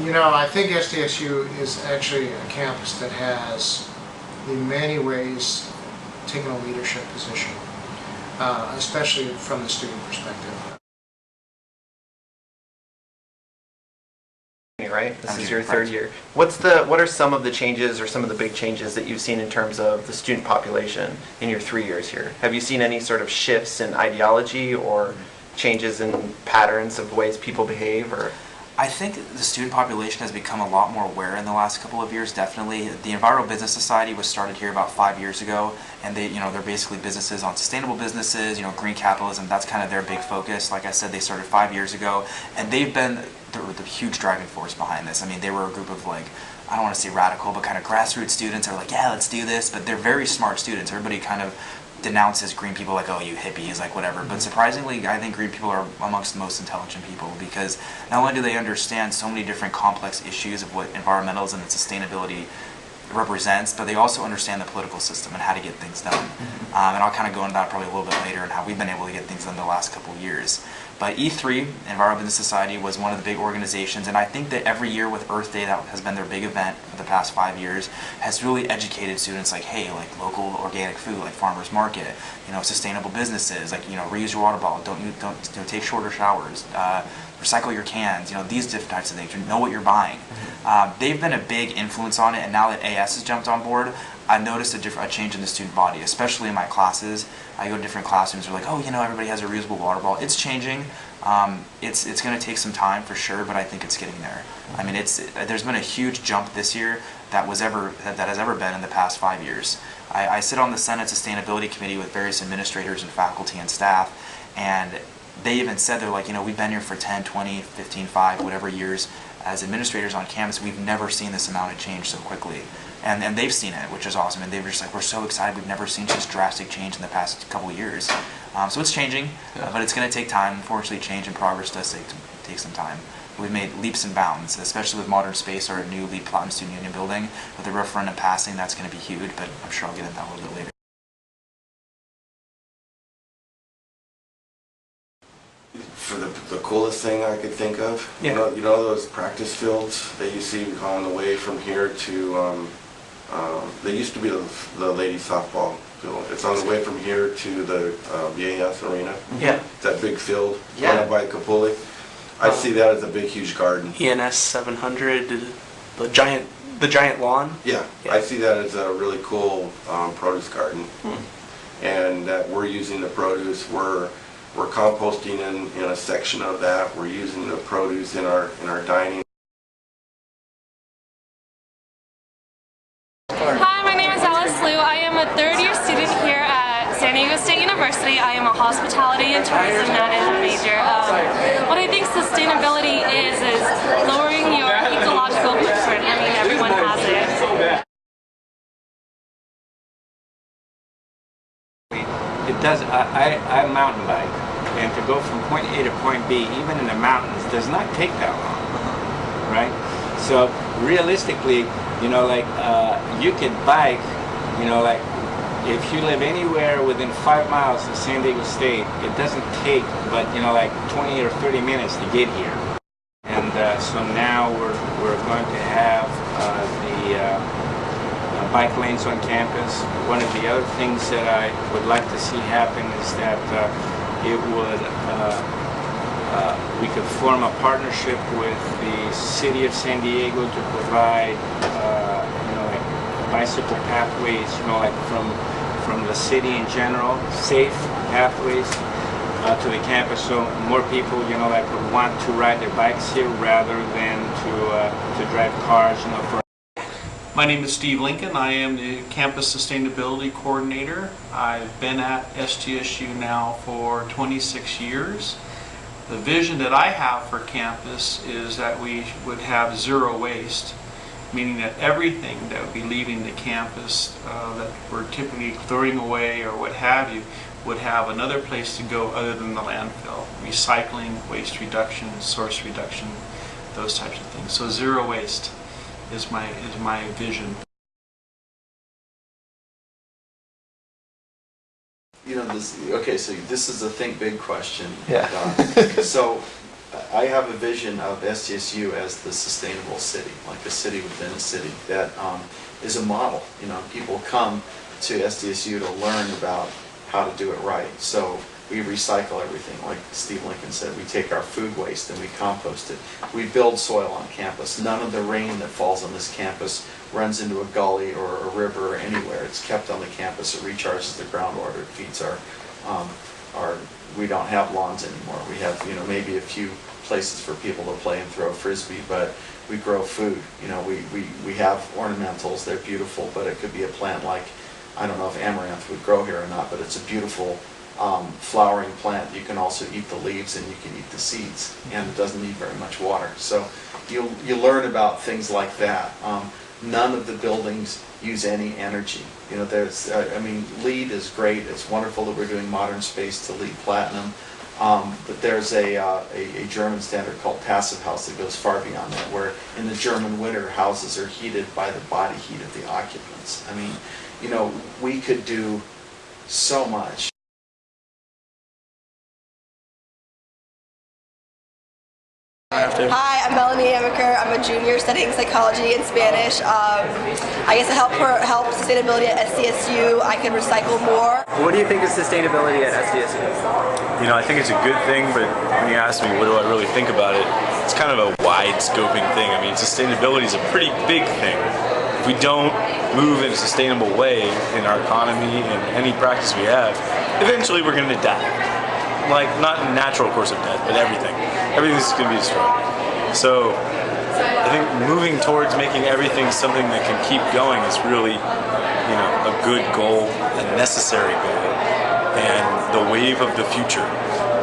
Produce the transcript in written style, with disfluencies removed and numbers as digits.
You know, I think SDSU is actually a campus that has, in many ways, taken a leadership position, especially from the student perspective. Right? This is your third year. What are some of the changes or some of the big changes that you've seen in terms of the student population in your 3 years here? Have you seen any sort of shifts in ideology or changes in patterns of ways people behave? Or I think the student population has become a lot more aware in the last couple of years, definitely. The Environmental Business Society was started here about 5 years ago, and they're basically businesses on sustainable businesses, green capitalism. That's kind of their big focus. Like I said, they started 5 years ago, and they've been the huge driving force behind this. I mean, they were a group of, like, I don't want to say radical, but kind of grassroots students that are like, yeah, let's do this, but they're very smart students. Everybody kind of denounces green people like, oh, you hippies, like whatever. But surprisingly, I think green people are amongst the most intelligent people, because not only do they understand so many different complex issues of what environmentalism and sustainability represents, but they also understand the political system and how to get things done. And I'll kind of go into that probably a little bit later and how we've been able to get things done the last couple of years. But E3, Environmental Business Society, was one of the big organizations, and I think that every year with Earth Day, that has been their big event for the past 5 years, has really educated students like, hey, like local organic food, like farmers market, sustainable businesses, like, reuse your water bottle, don't take shorter showers, recycle your cans, these different types of things, know what you're buying. They've been a big influence on it, and now that AS has jumped on board, I've noticed a change in the student body, especially in my classes. I go to different classrooms, they're like, oh, everybody has a reusable water bottle. It's changing. It's going to take some time for sure, but I think it's getting there. I mean, there's been a huge jump this year that has ever been in the past 5 years. I sit on the Senate Sustainability Committee with various administrators and faculty and staff, and they even said, they're like, we've been here for 10, 20, 15, 5, whatever years as administrators on campus, we've never seen this amount of change so quickly. And they've seen it, which is awesome, and they were just like, we're so excited, we've never seen such drastic change in the past couple of years. So it's changing, but it's going to take time. Unfortunately, change and progress does take some time. We've made leaps and bounds, especially with Modern Space, our new LEED Platinum Student Union building. With the referendum passing, that's going to be huge, but I'm sure I'll get into that a little bit later. For the coolest thing I could think of, you know those practice fields that you see on the way from here to, they used to be the ladies softball field. It's on the way from here to the VAS arena. Yeah. That big field run by Capulli. I see that as a big, huge garden. ENS 700, the giant lawn. Yeah, I see that as a really cool produce garden, and that we're using the produce. We're composting in a section of that. We're using the produce in our dining. Hi, my name is Alice Liu. I am a third-year student here at San Diego State University. I am a hospitality and tourism management major. What I think sustainability is lowering your ecological footprint. I mean, everyone has it. It does. I mountain bike, and to go from point A to point B, even in the mountains, does not take that long, right? So realistically, you could bike, like if you live anywhere within 5 miles of San Diego State, it doesn't take but like 20 or 30 minutes to get here. And so now we're going to have bike lanes on campus. One of the other things that I would like to see happen is that we could form a partnership with the city of San Diego to provide like bicycle pathways, like from the city in general, safe pathways to the campus, so more people like would want to ride their bikes here rather than to drive cars for. My name is Steve Lincoln. I am the Campus Sustainability Coordinator. I've been at SDSU now for 26 years. The vision that I have for campus is that we would have zero waste, meaning that everything that would be leaving the campus that we're typically throwing away or what have you would have another place to go other than the landfill. Recycling, waste reduction, source reduction, those types of things. So zero waste is my vision. Okay, so this is a think big question. Yeah. So I have a vision of SDSU as the sustainable city, like a city within a city that is a model. You know, people come to SDSU to learn about how to do it right. So we recycle everything, like Steve Lincoln said. We take our food waste and we compost it. We build soil on campus. None of the rain that falls on this campus runs into a gully or a river or anywhere. It's kept on the campus. It recharges the groundwater. It feeds our we don't have lawns anymore. We have, you know, maybe a few places for people to play and throw frisbee, but we grow food. You know, we have ornamentals. They're beautiful, but it could be a plant like, I don't know if amaranth would grow here or not, but it's a beautiful flowering plant. You can also eat the leaves and you can eat the seeds, and it doesn't need very much water. So you learn about things like that. None of the buildings use any energy. You know, there's, I mean, LEED is great. It's wonderful that we're doing modern space to LEED Platinum. But there's a German standard called Passive House that goes far beyond that, where in the German winter, houses are heated by the body heat of the occupants. I mean, you know, we could do so much. Hi, I'm Melanie Amaker. I'm a junior studying psychology and Spanish. I guess to help sustainability at SDSU, I can recycle more. What do you think of sustainability at SDSU? You know, I think it's a good thing, but when you ask me what do I really think about it, it's kind of a wide scoping thing. I mean, sustainability is a pretty big thing. If we don't move in a sustainable way in our economy and any practice we have, eventually we're going to die. Like, not a natural course of death, but everything. Everything's going to be destroyed. So, I think moving towards making everything something that can keep going is really, you know, a good goal, a necessary goal, and the wave of the future.